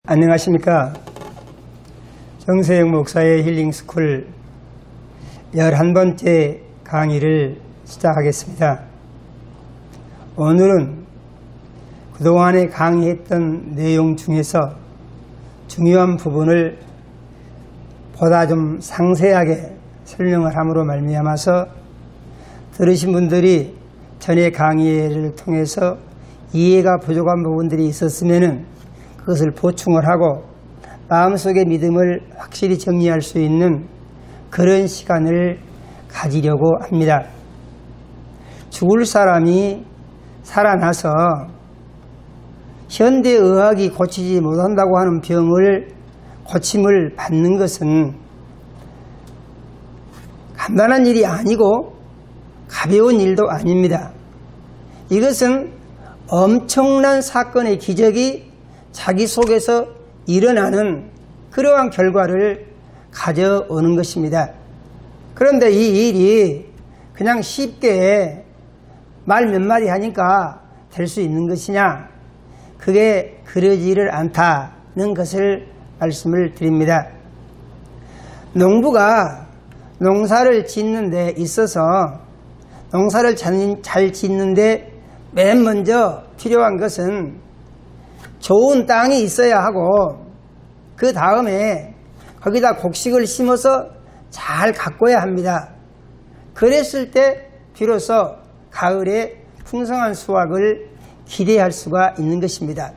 안녕하십니까. 정세영 목사의 힐링스쿨 11번째 강의를 시작하겠습니다. 오늘은 그동안에 강의했던 내용 중에서 중요한 부분을 보다 좀 상세하게 설명을 함으로 말미암아서 들으신 분들이 전에 강의를 통해서 이해가 부족한 부분들이 있었으면 그것을 보충을 하고 마음속의 믿음을 확실히 정리할 수 있는 그런 시간을 가지려고 합니다. 죽을 사람이 살아나서 현대의학이 고치지 못한다고 하는 병을 고침을 받는 것은 간단한 일이 아니고 가벼운 일도 아닙니다. 이것은 엄청난 사건의 기적이 자기 속에서 일어나는 그러한 결과를 가져오는 것입니다. 그런데 이 일이 그냥 쉽게 말 몇 마디 하니까 될 수 있는 것이냐? 그게 그러지를 않다는 것을 말씀을 드립니다. 농부가 농사를 짓는 데 있어서 농사를 잘 짓는 데 맨 먼저 필요한 것은 좋은 땅이 있어야 하고 그 다음에 거기다 곡식을 심어서 잘 가꿔야 합니다. 그랬을 때 비로소 가을에 풍성한 수확을 기대할 수가 있는 것입니다.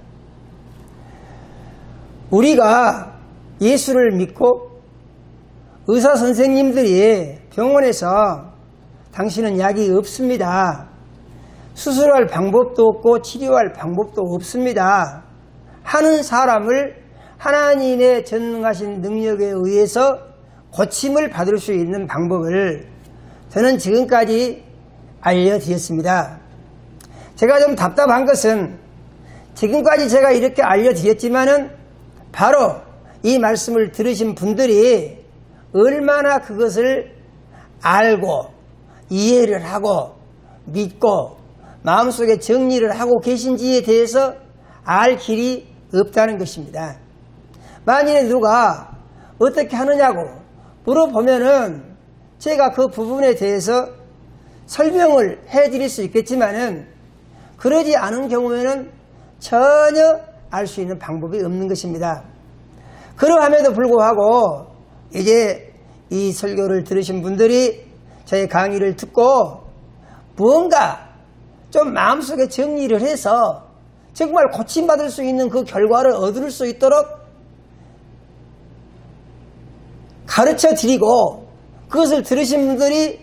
우리가 예수를 믿고 의사 선생님들이 병원에서 당신은 약이 없습니다. 수술할 방법도 없고 치료할 방법도 없습니다. 하는 사람을 하나님의 전능하신 능력에 의해서 고침을 받을 수 있는 방법을 저는 지금까지 알려드렸습니다. 제가 좀 답답한 것은 지금까지 제가 이렇게 알려드렸지만은 바로 이 말씀을 들으신 분들이 얼마나 그것을 알고 이해를 하고 믿고 마음속에 정리를 하고 계신지에 대해서 알 길이 없다는 것입니다. 만일에 누가 어떻게 하느냐고 물어보면은 제가 그 부분에 대해서 설명을 해드릴 수 있겠지만은 그러지 않은 경우에는 전혀 알 수 있는 방법이 없는 것입니다. 그러함에도 불구하고 이제 이 설교를 들으신 분들이 저의 강의를 듣고 뭔가 좀 마음속에 정리를 해서 정말 고침받을 수 있는 그 결과를 얻을 수 있도록 가르쳐 드리고 그것을 들으신 분들이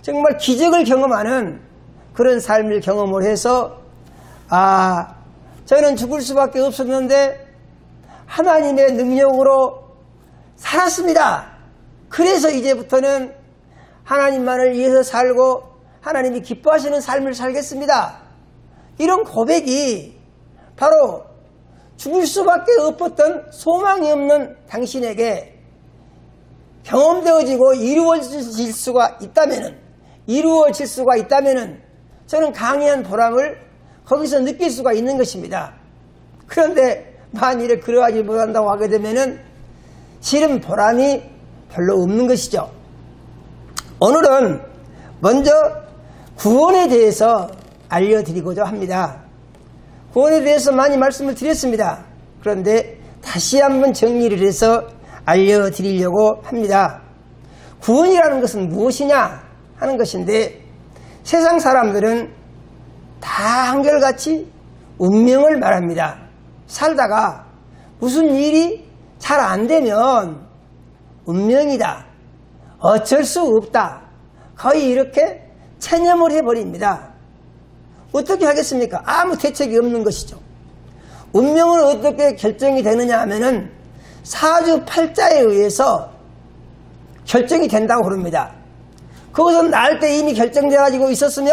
정말 기적을 경험하는 그런 삶을 경험을 해서 저는 죽을 수밖에 없었는데 하나님의 능력으로 살았습니다. 그래서 이제부터는 하나님만을 위해서 살고 하나님이 기뻐하시는 삶을 살겠습니다. 이런 고백이 바로 죽을 수밖에 없었던 소망이 없는 당신에게 경험되어지고 이루어질 수가 있다면은 저는 강한 보람을 거기서 느낄 수가 있는 것입니다. 그런데 만일에 그러하지 못한다고 하게 되면은 실은 보람이 별로 없는 것이죠. 오늘은 먼저 구원에 대해서 알려드리고자 합니다. 구원에 대해서 많이 말씀을 드렸습니다. 그런데 다시 한번 정리를 해서 알려드리려고 합니다. 구원이라는 것은 무엇이냐 하는 것인데 세상 사람들은 다 한결같이 운명을 말합니다. 살다가 무슨 일이 잘 안 되면 운명이다. 어쩔 수 없다. 거의 이렇게 체념을 해버립니다. 어떻게 하겠습니까? 아무 대책이 없는 것이죠. 운명은 어떻게 결정이 되느냐 하면은 사주팔자에 의해서 결정이 된다고 그럽니다. 그것은 날 때 이미 결정되어가지고 있었으며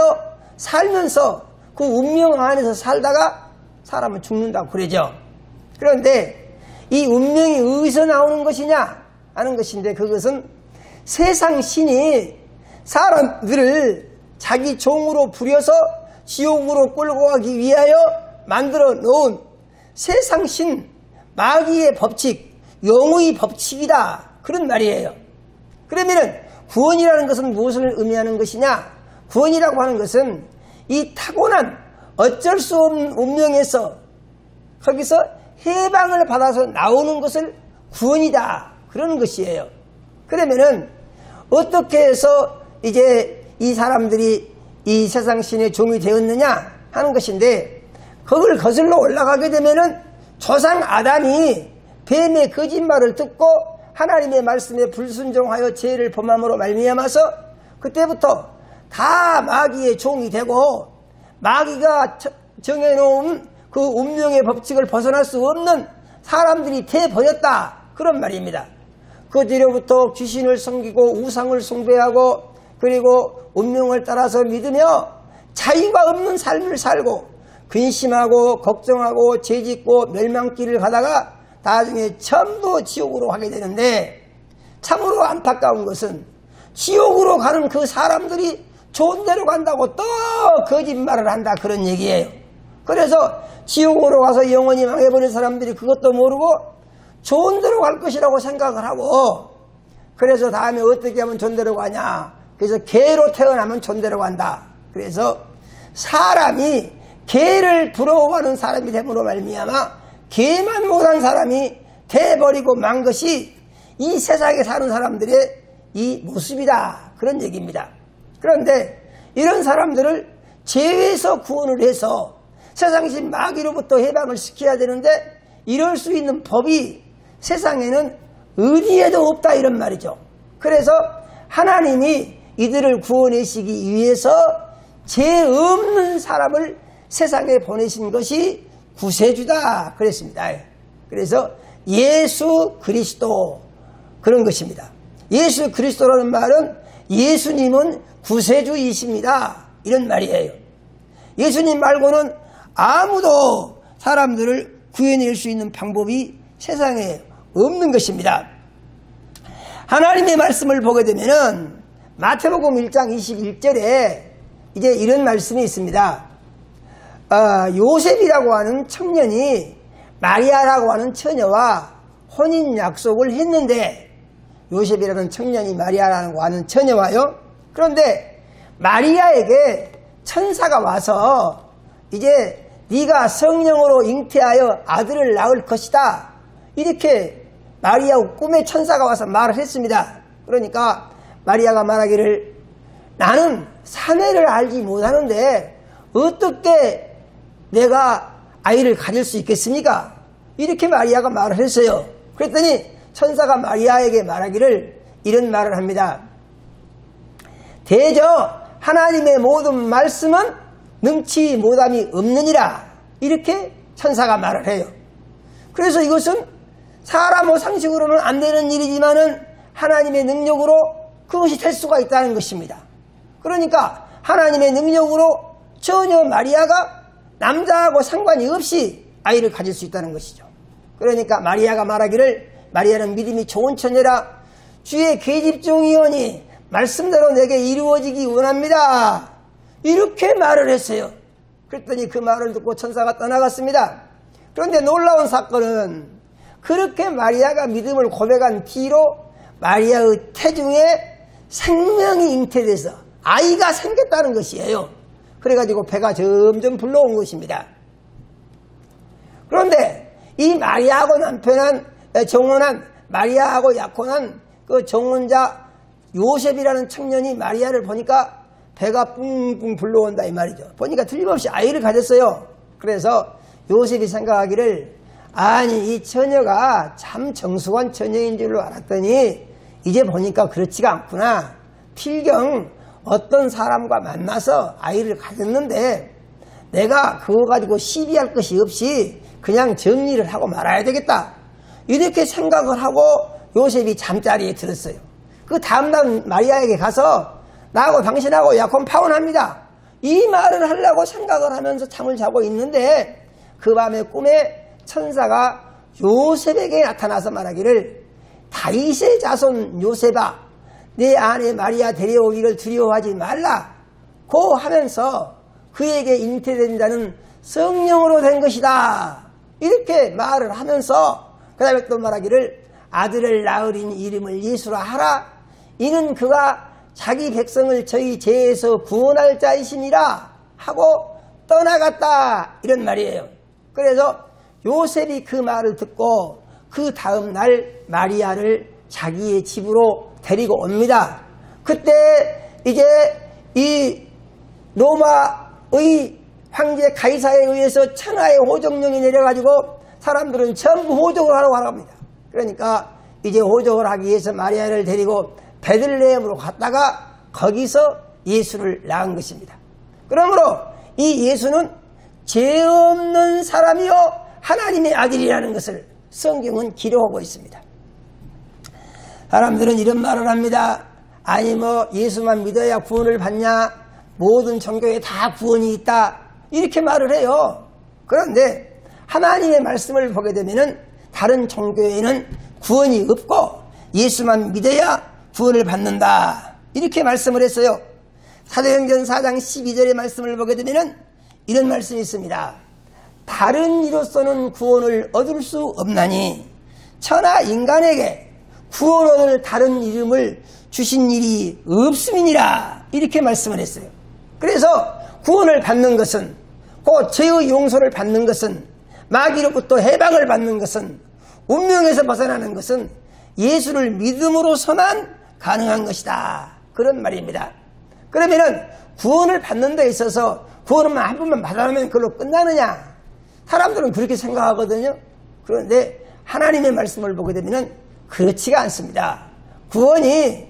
살면서 그 운명 안에서 살다가 사람은 죽는다고 그러죠. 그런데 이 운명이 어디서 나오는 것이냐 하는 것인데 그것은 세상 신이 사람들을 자기 종으로 부려서 지옥으로 끌고 가기 위하여 만들어 놓은 세상신 마귀의 법칙, 영의 법칙이다. 그런 말이에요. 그러면은 구원이라는 것은 무엇을 의미하는 것이냐? 구원이라고 하는 것은 이 타고난 어쩔 수 없는 운명에서 거기서 해방을 받아서 나오는 것을 구원이다. 그러는 것이에요. 그러면은 어떻게 해서 이제 이 사람들이 이 세상 신의 종이 되었느냐 하는 것인데, 그걸 거슬러 올라가게 되면은 조상 아담이 뱀의 거짓말을 듣고 하나님의 말씀에 불순종하여 죄를 범함으로 말미암아서 그때부터 다 마귀의 종이 되고, 마귀가 정해놓은 그 운명의 법칙을 벗어날 수 없는 사람들이 돼버렸다. 그런 말입니다. 그 뒤로부터 귀신을 섬기고 우상을 숭배하고 그리고 운명을 따라서 믿으며 자유가 없는 삶을 살고 근심하고 걱정하고 죄짓고 멸망길을 가다가 나중에 전부 지옥으로 가게 되는데, 참으로 안타까운 것은 지옥으로 가는 그 사람들이 좋은 데로 간다고 또 거짓말을 한다. 그런 얘기예요. 그래서 지옥으로 가서 영원히 망해버린 사람들이 그것도 모르고 좋은 데로 갈 것이라고 생각을 하고, 그래서 다음에 어떻게 하면 좋은 데로 가냐. 그래서 개로 태어나면 좋은 데로 간다. 그래서 사람이 개를 부러워하는 사람이 됨으로 말미암아 개만 못한 사람이 돼버리고 만 것이 이 세상에 사는 사람들의 이 모습이다. 그런 얘기입니다. 그런데 이런 사람들을 죄에서 구원을 해서 세상신 마귀로부터 해방을 시켜야 되는데, 이럴 수 있는 법이 세상에는 어디에도 없다. 이런 말이죠. 그래서 하나님이 이들을 구원하시기 위해서 죄 없는 사람을 세상에 보내신 것이 구세주다. 그랬습니다. 그래서 예수 그리스도, 그런 것입니다. 예수 그리스도라는 말은 예수님은 구세주이십니다. 이런 말이에요. 예수님 말고는 아무도 사람들을 구해낼 수 있는 방법이 세상에 없는 것입니다. 하나님의 말씀을 보게 되면은 마태복음 1장 21절에 이제 이런 말씀이 있습니다. 요셉이라고 하는 청년이 마리아라고 하는 처녀와 혼인 약속을 했는데, 요셉이라는 청년이 마리아라고 하는 처녀와요. 그런데 마리아에게 천사가 와서 이제 네가 성령으로 잉태하여 아들을 낳을 것이다. 이렇게 마리아 꿈에 천사가 와서 말을 했습니다. 그러니까 마리아가 말하기를, 나는 사내를 알지 못하는데 어떻게 내가 아이를 가질 수 있겠습니까? 이렇게 마리아가 말을 했어요. 그랬더니 천사가 마리아에게 말하기를 이런 말을 합니다. 대저 하나님의 모든 말씀은 능치 못함이 없느니라. 이렇게 천사가 말을 해요. 그래서 이것은 사람의 상식으로는 안 되는 일이지만은 하나님의 능력으로 그것이 될 수가 있다는 것입니다. 그러니까 하나님의 능력으로 전혀 마리아가 남자하고 상관이 없이 아이를 가질 수 있다는 것이죠. 그러니까 마리아가 말하기를, 마리아는 믿음이 좋은 처녀라. 주의 계집종이오니 말씀대로 내게 이루어지기 원합니다. 이렇게 말을 했어요. 그랬더니 그 말을 듣고 천사가 떠나갔습니다. 그런데 놀라운 사건은, 그렇게 마리아가 믿음을 고백한 뒤로 마리아의 태중에 생명이 잉태돼서 아이가 생겼다는 것이에요. 그래가지고 배가 점점 불러온 것입니다. 그런데 이 마리아하고 남편한 정혼한 마리아하고 약혼한 그 정혼자 요셉이라는 청년이 마리아를 보니까 배가 뿡뿡 불러온다 이 말이죠. 보니까 틀림없이 아이를 가졌어요. 그래서 요셉이 생각하기를, 아니 이 처녀가 참 정숙한 처녀인 줄로 알았더니 이제 보니까 그렇지가 않구나. 필경 어떤 사람과 만나서 아이를 가졌는데 내가 그거 가지고 시비할 것이 없이 그냥 정리를 하고 말아야 되겠다. 이렇게 생각을 하고 요셉이 잠자리에 들었어요. 그 다음날 마리아에게 가서 나하고 당신하고 약혼 파혼합니다. 이 말을 하려고 생각을 하면서 잠을 자고 있는데 그 밤에 꿈에 천사가 요셉에게 나타나서 말하기를, 다윗의 자손 요셉아, 내 아내 마리아 데려오기를 두려워하지 말라 고 하면서 그에게 잉태된 자는 성령으로 된 것이다. 이렇게 말을 하면서 그 다음에 또 말하기를 아들을 낳으리니 이름을 예수라 하라. 이는 그가 자기 백성을 저희 죄에서 구원할 자이심이라 하고 떠나갔다. 이런 말이에요. 그래서 요셉이 그 말을 듣고 그 다음 날 마리아를 자기의 집으로 데리고 옵니다. 그때 이제 이 로마의 황제 가이사에 의해서 천하의 호적령이 내려가지고 사람들은 전부 호적을 하러 가랍니다. 그러니까 이제 호적을 하기 위해서 마리아를 데리고 베들레헴으로 갔다가 거기서 예수를 낳은 것입니다. 그러므로 이 예수는 죄 없는 사람이요 하나님의 아들이라는 것을 성경은 기록하고 있습니다. 사람들은 이런 말을 합니다. 아니 뭐 예수만 믿어야 구원을 받냐, 모든 종교에 다 구원이 있다, 이렇게 말을 해요. 그런데 하나님의 말씀을 보게 되면은 다른 종교에는 구원이 없고 예수만 믿어야 구원을 받는다, 이렇게 말씀을 했어요. 사도행전 4장 12절의 말씀을 보게 되면은 이런 말씀이 있습니다. 다른 이로서는 구원을 얻을 수 없나니 천하 인간에게 구원 얻을 다른 이름을 주신 일이 없음이니라, 이렇게 말씀을 했어요. 그래서 구원을 받는 것은, 곧 죄의 용서를 받는 것은, 마귀로부터 해방을 받는 것은, 운명에서 벗어나는 것은 예수를 믿음으로서만 가능한 것이다, 그런 말입니다. 그러면은 구원을 받는 데 있어서 구원만 한 번만 받아놓으면 그걸로 끝나느냐? 사람들은 그렇게 생각하거든요. 그런데 하나님의 말씀을 보게 되면은 그렇지가 않습니다. 구원이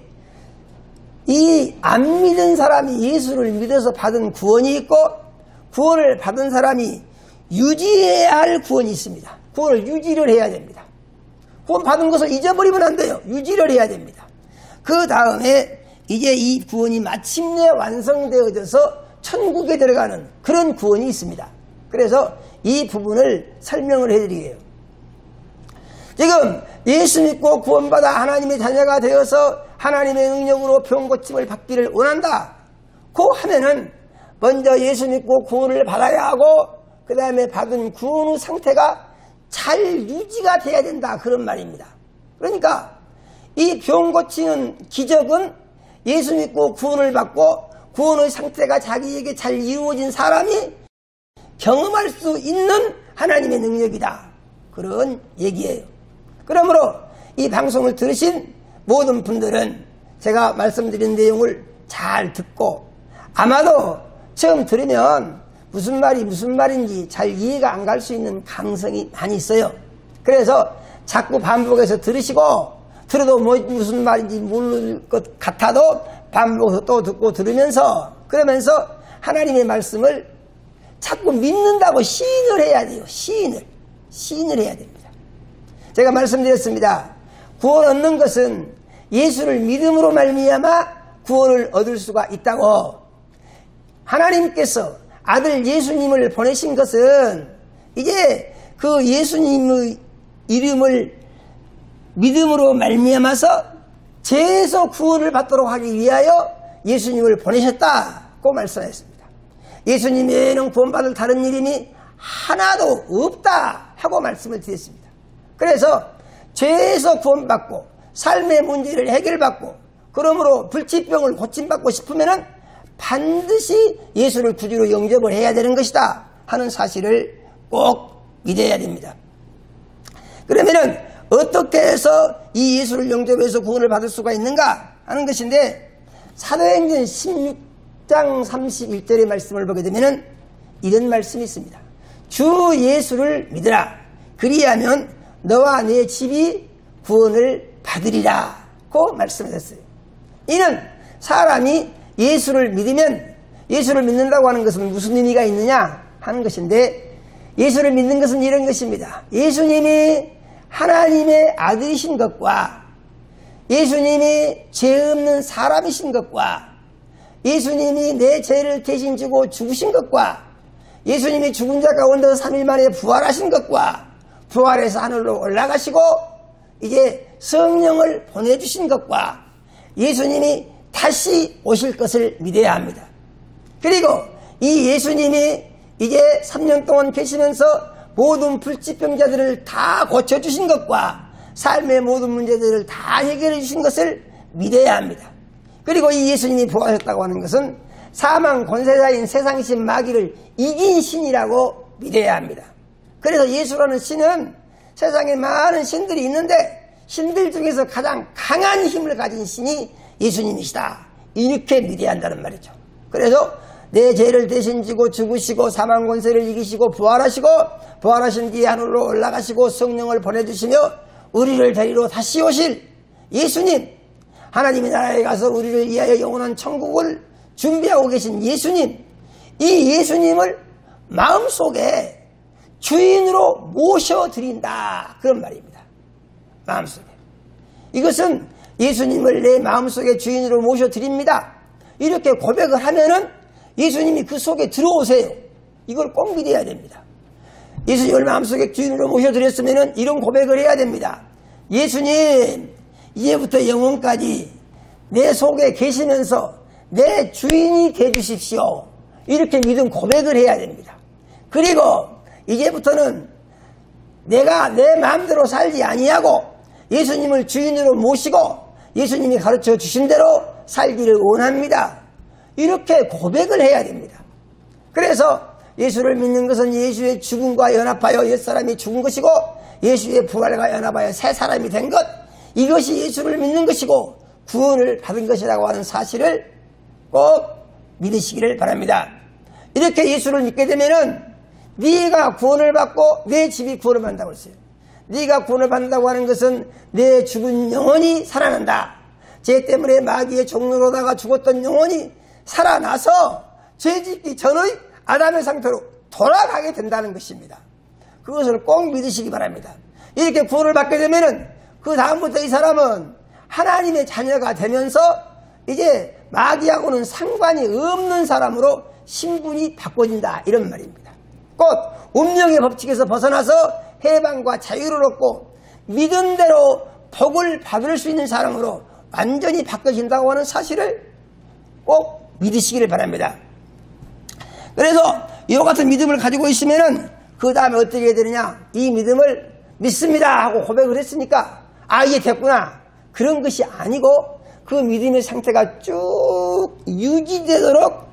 이 안 믿은 사람이 예수를 믿어서 받은 구원이 있고, 구원을 받은 사람이 유지해야 할 구원이 있습니다. 구원을 유지를 해야 됩니다. 구원 받은 것을 잊어버리면 안 돼요. 유지를 해야 됩니다. 그 다음에 이제 이 구원이 마침내 완성되어져서 천국에 들어가는 그런 구원이 있습니다. 그래서 이 부분을 설명을 해드리게요. 지금 예수 믿고 구원받아 하나님의 자녀가 되어서 하나님의 능력으로 병 고침을 받기를 원한다, 고 하면은 먼저 예수 믿고 구원을 받아야 하고, 그 다음에 받은 구원 후 상태가 잘 유지가 돼야 된다, 그런 말입니다. 그러니까 이 병 고치는 기적은 예수 믿고 구원을 받고 구원의 상태가 자기에게 잘 이루어진 사람이 경험할 수 있는 하나님의 능력이다, 그런 얘기예요. 그러므로 이 방송을 들으신 모든 분들은 제가 말씀드린 내용을 잘 듣고, 아마도 처음 들으면 무슨 말인지 잘 이해가 안 갈 수 있는 가능성이 많이 있어요. 그래서 자꾸 반복해서 들으시고, 들어도 무슨 말인지 모를 것 같아도 반복해서 또 듣고 들으면서, 그러면서 하나님의 말씀을 자꾸 믿는다고 시인을 해야 돼요. 시인을 해야 됩니다. 제가 말씀드렸습니다. 구원 얻는 것은 예수를 믿음으로 말미암아 구원을 얻을 수가 있다고. 하나님께서 아들 예수님을 보내신 것은 이제 그 예수님의 이름을 믿음으로 말미암아서 죄에서 구원을 받도록 하기 위하여 예수님을 보내셨다고 말씀하셨습니다. 예수님 외에는 구원받을 다른 이름이 하나도 없다 하고 말씀을 드렸습니다. 그래서 죄에서 구원받고 삶의 문제를 해결받고, 그러므로 불치병을 고침받고 싶으면 반드시 예수를 구주로 영접을 해야 되는 것이다 하는 사실을 꼭 믿어야 됩니다. 그러면은 어떻게 해서 이 예수를 영접해서 구원을 받을 수가 있는가 하는 것인데, 사도행전 16장 31절의 말씀을 보게 되면은 이런 말씀이 있습니다. 주 예수를 믿으라. 그리하면 너와 내 집이 구원을 받으리라 고 말씀하셨어요. 이는 사람이 예수를 믿으면, 예수를 믿는다고 하는 것은 무슨 의미가 있느냐 하는 것인데, 예수를 믿는 것은 이런 것입니다. 예수님이 하나님의 아들이신 것과, 예수님이 죄 없는 사람이신 것과, 예수님이 내 죄를 대신 지고 죽으신 것과, 예수님이 죽은 자 가운데서 3일 만에 부활하신 것과, 부활해서 하늘로 올라가시고 이제 성령을 보내주신 것과, 예수님이 다시 오실 것을 믿어야 합니다. 그리고 이 예수님이 이제 3년 동안 계시면서 모든 불치병자들을 다 고쳐주신 것과 삶의 모든 문제들을 다 해결해 주신 것을 믿어야 합니다. 그리고 이 예수님이 부활하셨다고 하는 것은 사망 권세자인 세상신 마귀를 이긴 신이라고 믿어야 합니다. 그래서 예수라는 신은 세상에 많은 신들이 있는데 신들 중에서 가장 강한 힘을 가진 신이 예수님이시다. 이렇게 믿어야 한다는 말이죠. 그래서 내 죄를 대신 지고 죽으시고 사망 권세를 이기시고 부활하시고 부활하신 뒤에 하늘로 올라가시고 성령을 보내주시며 우리를 데리러 다시 오실 예수님, 하나님의 나라에 가서 우리를 위하여 영원한 천국을 준비하고 계신 예수님, 이 예수님을 마음속에 주인으로 모셔드린다, 그런 말입니다. 마음속에. 이것은 예수님을 내 마음속에 주인으로 모셔드립니다. 이렇게 고백을 하면은 예수님이 그 속에 들어오세요. 이걸 꼭 믿어야 됩니다. 예수님을 마음속에 주인으로 모셔드렸으면은 이런 고백을 해야 됩니다. 예수님, 이제부터 영원까지 내 속에 계시면서 내 주인이 되주십시오. 이렇게 믿음 고백을 해야 됩니다. 그리고 이제부터는 내가 내 마음대로 살지 아니하고 예수님을 주인으로 모시고 예수님이 가르쳐 주신 대로 살기를 원합니다. 이렇게 고백을 해야 됩니다. 그래서 예수를 믿는 것은 예수의 죽음과 연합하여 옛사람이 죽은 것이고 예수의 부활과 연합하여 새 사람이 된 것, 이것이 예수를 믿는 것이고 구원을 받은 것이라고 하는 사실을 꼭 믿으시기를 바랍니다. 이렇게 예수를 믿게 되면은 네가 구원을 받고 내 집이 구원을 받는다고 했어요. 네가 구원을 받는다고 하는 것은 내 죽은 영혼이 살아난다. 죄 때문에 마귀의 종로로다가 죽었던 영혼이 살아나서 죄짓기 전의 아담의 상태로 돌아가게 된다는 것입니다. 그것을 꼭 믿으시기 바랍니다. 이렇게 구원을 받게 되면은 그 다음부터 이 사람은 하나님의 자녀가 되면서 이제 마귀하고는 상관이 없는 사람으로 신분이 바꿔진다, 이런 말입니다. 곧 운명의 법칙에서 벗어나서 해방과 자유를 얻고 믿은 대로 복을 받을 수 있는 사람으로 완전히 바꿔진다고 하는 사실을 꼭 믿으시기를 바랍니다. 그래서 이와 같은 믿음을 가지고 있으면은 그 다음에 어떻게 해야 되느냐, 이 믿음을 믿습니다 하고 고백을 했으니까 아, 이게 됐구나, 그런 것이 아니고 그 믿음의 상태가 쭉 유지되도록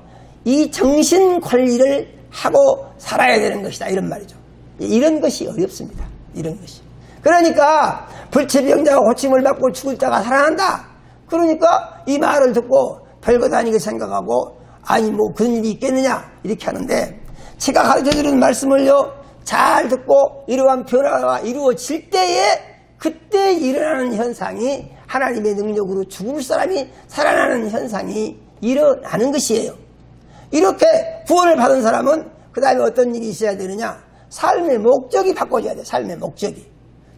이 정신 관리를 하고 살아야 되는 것이다, 이런 말이죠. 이런 것이 어렵습니다. 이런 것이. 그러니까 불치병자가 고침을 받고 죽을 자가 살아난다. 그러니까 이 말을 듣고 별것 아니게 생각하고 아니 뭐 그런 일이 있겠느냐 이렇게 하는데, 제가 가르쳐드리는 말씀을요 잘 듣고 이러한 변화가 이루어질 때에 그때 일어나는 현상이 하나님의 능력으로 죽을 사람이 살아나는 현상이 일어나는 것이에요. 이렇게 구원을 받은 사람은 그 다음에 어떤 일이 있어야 되느냐, 삶의 목적이 바꿔져야 돼. 삶의 목적이.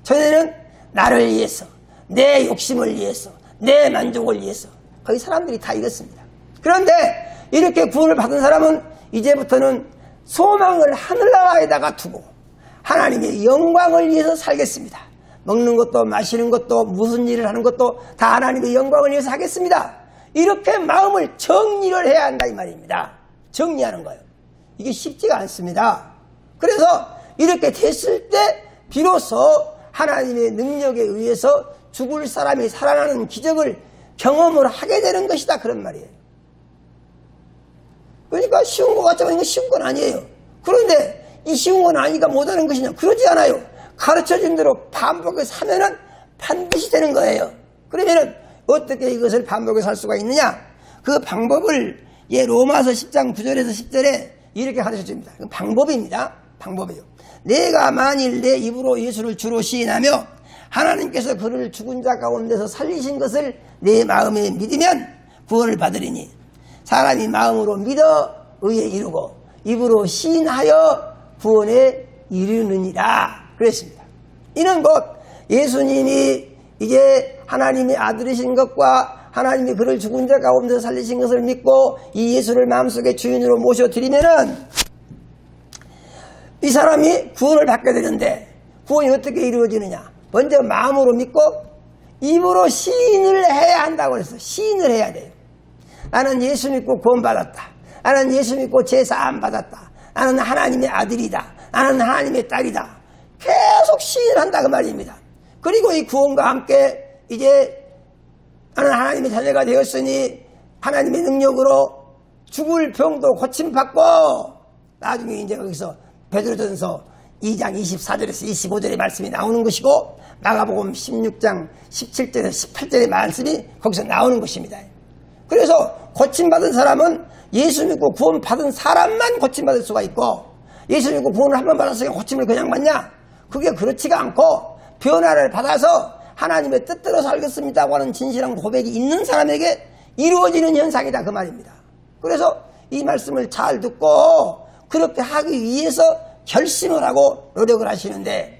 전에는 나를 위해서, 내 욕심을 위해서, 내 만족을 위해서, 거기 사람들이 다 이렇습니다. 그런데 이렇게 구원을 받은 사람은 이제부터는 소망을 하늘나라에다가 두고 하나님의 영광을 위해서 살겠습니다. 먹는 것도 마시는 것도 무슨 일을 하는 것도 다 하나님의 영광을 위해서 하겠습니다. 이렇게 마음을 정리를 해야 한다, 이 말입니다. 정리하는 거예요. 이게 쉽지가 않습니다. 그래서 이렇게 됐을 때 비로소 하나님의 능력에 의해서 죽을 사람이 살아나는 기적을 경험을 하게 되는 것이다, 그런 말이에요. 그러니까 쉬운 것 같지만 이건 쉬운 건 아니에요. 그런데 이 쉬운 건 아니까 못하는 것이냐, 그러지 않아요. 가르쳐진 대로 반복해서 하면은 반드시 되는 거예요. 그러면은 어떻게 이것을 반복해서 할 수가 있느냐, 그 방법을 로마서 10장 9절에서 10절에 이렇게 가르쳐줍니다. 방법입니다. 방법이에요. 내가 만일 내 입으로 예수를 주로 시인하며 하나님께서 그를 죽은 자 가운데서 살리신 것을 내 마음에 믿으면 구원을 받으리니, 사람이 마음으로 믿어 의에 이르고 입으로 시인하여 구원에 이르느니라 그랬습니다. 이는 곧 예수님이 이제 하나님의 아들이신 것과 하나님이 그를 죽은 자 가운데서 살리신 것을 믿고 이 예수를 마음속에 주인으로 모셔드리면은 이 사람이 구원을 받게 되는데, 구원이 어떻게 이루어지느냐, 먼저 마음으로 믿고 입으로 시인을 해야 한다고 그랬어요. 시인을 해야 돼요. 나는 예수 믿고 구원 받았다. 나는 예수 믿고 죄 사함 받았다. 나는 하나님의 아들이다. 나는 하나님의 딸이다. 계속 시인을 한다 그 말입니다. 그리고 이 구원과 함께 이제 나는 하나님의 자녀가 되었으니 하나님의 능력으로 죽을 병도 고침받고, 나중에 이제 거기서 베드로전서 2장 24절에서 25절의 말씀이 나오는 것이고, 마가복음 16장 17절에서 18절의 말씀이 거기서 나오는 것입니다. 그래서 고침받은 사람은 예수 믿고 구원받은 사람만 고침받을 수가 있고, 예수 믿고 구원을 한 번 받았으니까 고침을 그냥 받냐? 그게 그렇지가 않고 변화를 받아서 하나님의 뜻대로 살겠습니다고 하는 진실한 고백이 있는 사람에게 이루어지는 현상이다 그 말입니다. 그래서 이 말씀을 잘 듣고 그렇게 하기 위해서 결심을 하고 노력을 하시는데,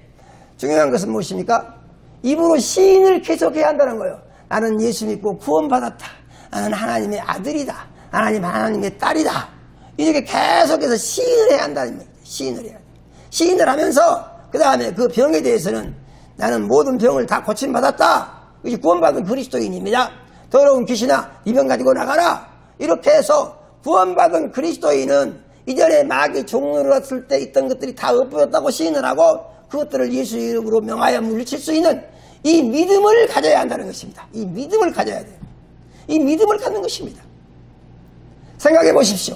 중요한 것은 무엇입니까? 입으로 시인을 계속해야 한다는 거예요. 나는 예수 믿고 구원받았다. 나는 하나님의 아들이다. 하나님의 딸이다. 이렇게 계속해서 시인을 해야 한다는 겁니다. 시인을 해야 돼. 시인을 하면서 그 다음에 그 병에 대해서는 나는 모든 병을 다 고침받았다. 이게 구원받은 그리스도인입니다. 더러운 귀신아, 이 병 가지고 나가라. 이렇게 해서 구원받은 그리스도인은 이전에 마귀 종로를 했을 때 있던 것들이 다 엎어졌다고 시인을 하고 그것들을 예수 이름으로 명하여 물리칠 수 있는 이 믿음을 가져야 한다는 것입니다. 이 믿음을 가져야 돼요. 이 믿음을 갖는 것입니다. 생각해 보십시오.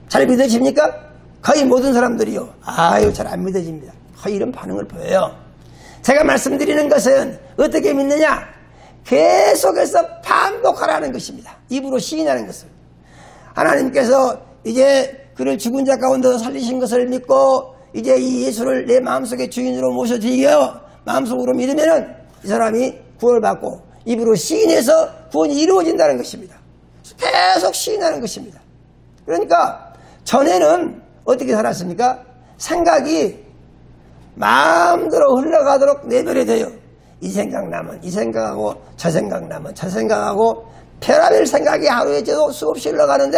잘 믿어집니까? 거의 모든 사람들이요, 아유 잘 안 믿어집니다. 거의 이런 반응을 보여요. 제가 말씀드리는 것은 어떻게 믿느냐? 계속해서 반복하라는 것입니다. 입으로 시인하는 것을. 하나님께서 이제 그를 죽은 자 가운데서 살리신 것을 믿고 이제 이 예수를 내 마음속에 주인으로 모셔드리려 마음속으로 믿으면은 이 사람이 구원을 받고 입으로 시인해서 구원이 이루어진다는 것입니다. 계속 시인하는 것입니다. 그러니까 전에는 어떻게 살았습니까? 생각이 마음대로 흘러가도록 내버려 둬요. 이 생각나면 이 생각하고 저 생각나면 저 생각하고 별의별 생각이 하루에 저도 수없이 흘러가는데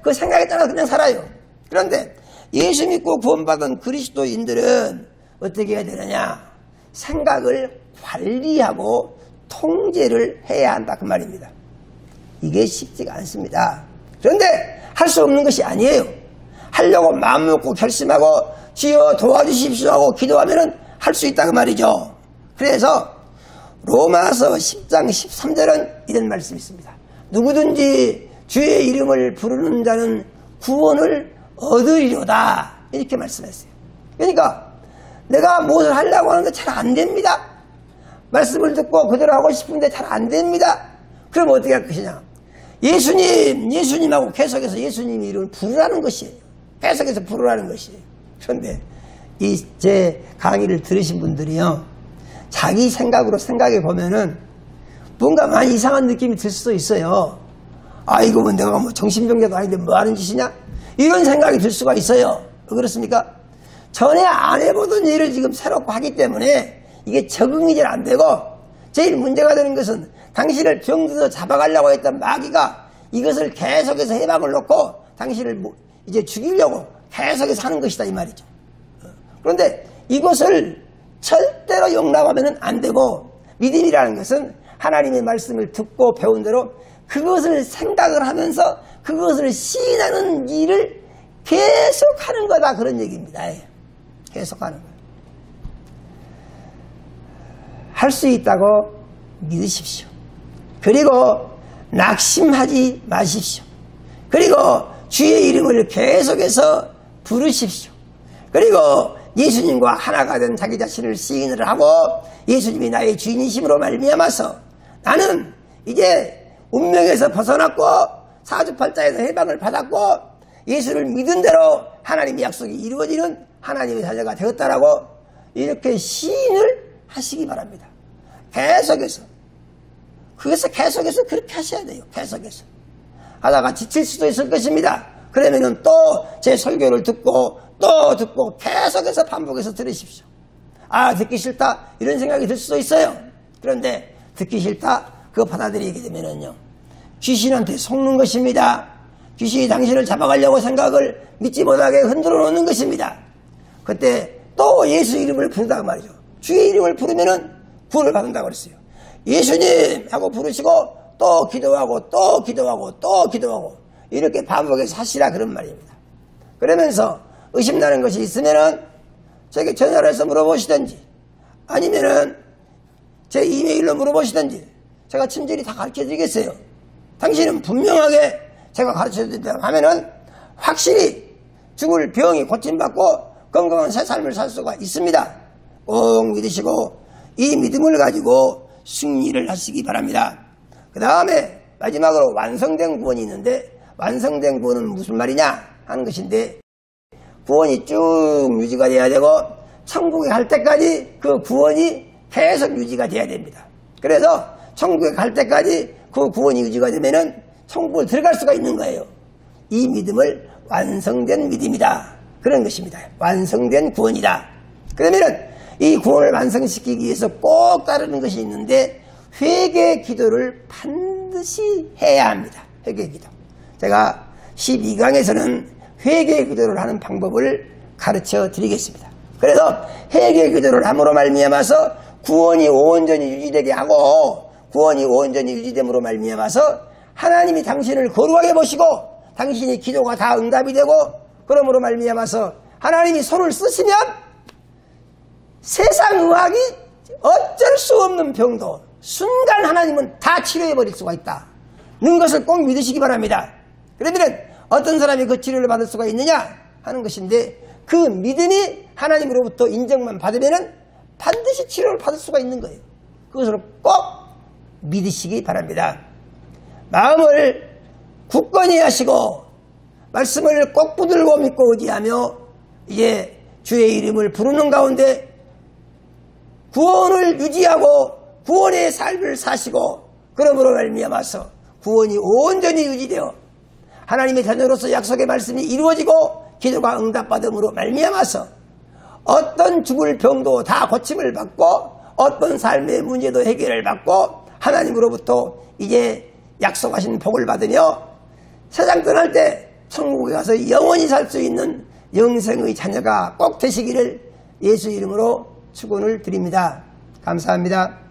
그 생각에 따라 그냥 살아요. 그런데 예수 믿고 구원받은 그리스도인들은 어떻게 해야 되느냐? 생각을 관리하고 통제를 해야 한다 그 말입니다. 이게 쉽지가 않습니다. 그런데 할 수 없는 것이 아니에요. 하려고 마음 먹고 결심하고 주여 도와주십시오 하고 기도하면 할 수 있다 그 말이죠. 그래서 로마서 10장 13절은 이런 말씀이 있습니다. 누구든지 주의 이름을 부르는 자는 구원을 얻으리로다, 이렇게 말씀했어요. 그러니까 내가 무엇을 하려고 하는데 잘 안 됩니다. 말씀을 듣고 그대로 하고 싶은데 잘 안 됩니다. 그럼 어떻게 할 것이냐? 예수님하고 계속해서 예수님 이름을 부르라는 것이에요. 계속해서 부르라는 것이에요. 그런데 이 제 강의를 들으신 분들이요, 자기 생각으로 생각해 보면은 뭔가 많이 이상한 느낌이 들 수도 있어요. 아, 이거 뭐 내가 뭐 정신병자도 아닌데 뭐 하는 짓이냐? 이런 생각이 들 수가 있어요. 왜 그렇습니까? 전에 안 해보던 일을 지금 새롭고 하기 때문에 이게 적응이 잘 안 되고, 제일 문제가 되는 것은 당신을 병들어 잡아가려고 했던 마귀가 이것을 계속해서 해방을 놓고 당신을 이제 죽이려고 계속해서 하는 것이다 이 말이죠. 그런데 이것을 절대로 용납하면 안 되고, 믿음이라는 것은 하나님의 말씀을 듣고 배운 대로 그것을 생각을 하면서 그것을 시인하는 일을 계속하는 거다 그런 얘기입니다. 계속하는 거예요. 할 수 있다고 믿으십시오. 그리고 낙심하지 마십시오. 그리고 주의 이름을 계속해서 부르십시오. 그리고 예수님과 하나가 된 자기 자신을 시인을 하고 예수님이 나의 주인이심으로 말미암아서 나는 이제 운명에서 벗어났고 사주팔자에서 해방을 받았고 예수를 믿은 대로 하나님의 약속이 이루어지는 하나님의 자녀가 되었다라고 이렇게 시인을 하시기 바랍니다. 계속해서. 그래서 계속해서 그렇게 하셔야 돼요. 계속해서. 하다가 지칠 수도 있을 것입니다. 그러면은 또 제 설교를 듣고 또 듣고 계속해서 반복해서 들으십시오. 아, 듣기 싫다 이런 생각이 들 수도 있어요. 그런데 듣기 싫다 그거 받아들이게 되면은요, 귀신한테 속는 것입니다. 귀신이 당신을 잡아가려고 생각을 믿지 못하게 흔들어 놓는 것입니다. 그때 또 예수 이름을 부르다 말이죠. 주의 이름을 부르면은 구원을 받는다고 그랬어요. 예수님 하고 부르시고 또 기도하고 또 기도하고 또 기도하고 이렇게 반복해서 하시라 그런 말입니다. 그러면서 의심나는 것이 있으면은 제게 전화를 해서 물어보시든지 아니면은 제 이메일로 물어보시든지 제가 친절히 다 가르쳐 드리겠어요. 당신은 분명하게 제가 가르쳐 드린다 하면은 확실히 죽을 병이 고침받고 건강한 새 삶을 살 수가 있습니다. 꼭 믿으시고 이 믿음을 가지고 승리를 하시기 바랍니다. 그 다음에 마지막으로 완성된 구원이 있는데 완성된 구원은 무슨 말이냐 하는 것인데 구원이 쭉 유지가 돼야 되고 천국에 갈 때까지 그 구원이 계속 유지가 돼야 됩니다. 그래서 천국에 갈 때까지 그 구원이 유지가 되면은 천국을 들어갈 수가 있는 거예요. 이 믿음을 완성된 믿음이다. 그런 것입니다. 완성된 구원이다. 그러면은 이 구원을 완성시키기 위해서 꼭 따르는 것이 있는데 회개 기도를 반드시 해야 합니다. 회개 기도. 제가 12강에서는 회개 기도를 하는 방법을 가르쳐 드리겠습니다. 그래서 회개 기도를 함으로 말미암아서 구원이 온전히 유지되게 하고 구원이 온전히 유지됨으로 말미암아서 하나님이 당신을 거룩하게 보시고 당신의 기도가 다 응답이 되고 그러므로 말미암아서 하나님이 손을 쓰시면 세상 의학이 어쩔 수 없는 병도 순간 하나님은 다 치료해버릴 수가 있다는 것을 꼭 믿으시기 바랍니다. 그러면 어떤 사람이 그 치료를 받을 수가 있느냐 하는 것인데 그 믿음이 하나님으로부터 인정만 받으면 반드시 치료를 받을 수가 있는 거예요. 그것을 꼭 믿으시기 바랍니다. 마음을 굳건히 하시고 말씀을 꼭 붙들고 믿고 의지하며 이제 주의 이름을 부르는 가운데 구원을 유지하고 구원의 삶을 사시고 그러므로 말미암아서 구원이 온전히 유지되어 하나님의 자녀로서 약속의 말씀이 이루어지고 기도가 응답받음으로 말미암아서 어떤 죽을 병도 다 고침을 받고 어떤 삶의 문제도 해결을 받고 하나님으로부터 이제 약속하신 복을 받으며 세상 떠날 때 천국에 가서 영원히 살 수 있는 영생의 자녀가 꼭 되시기를 예수 이름으로 축원을 드립니다. 감사합니다.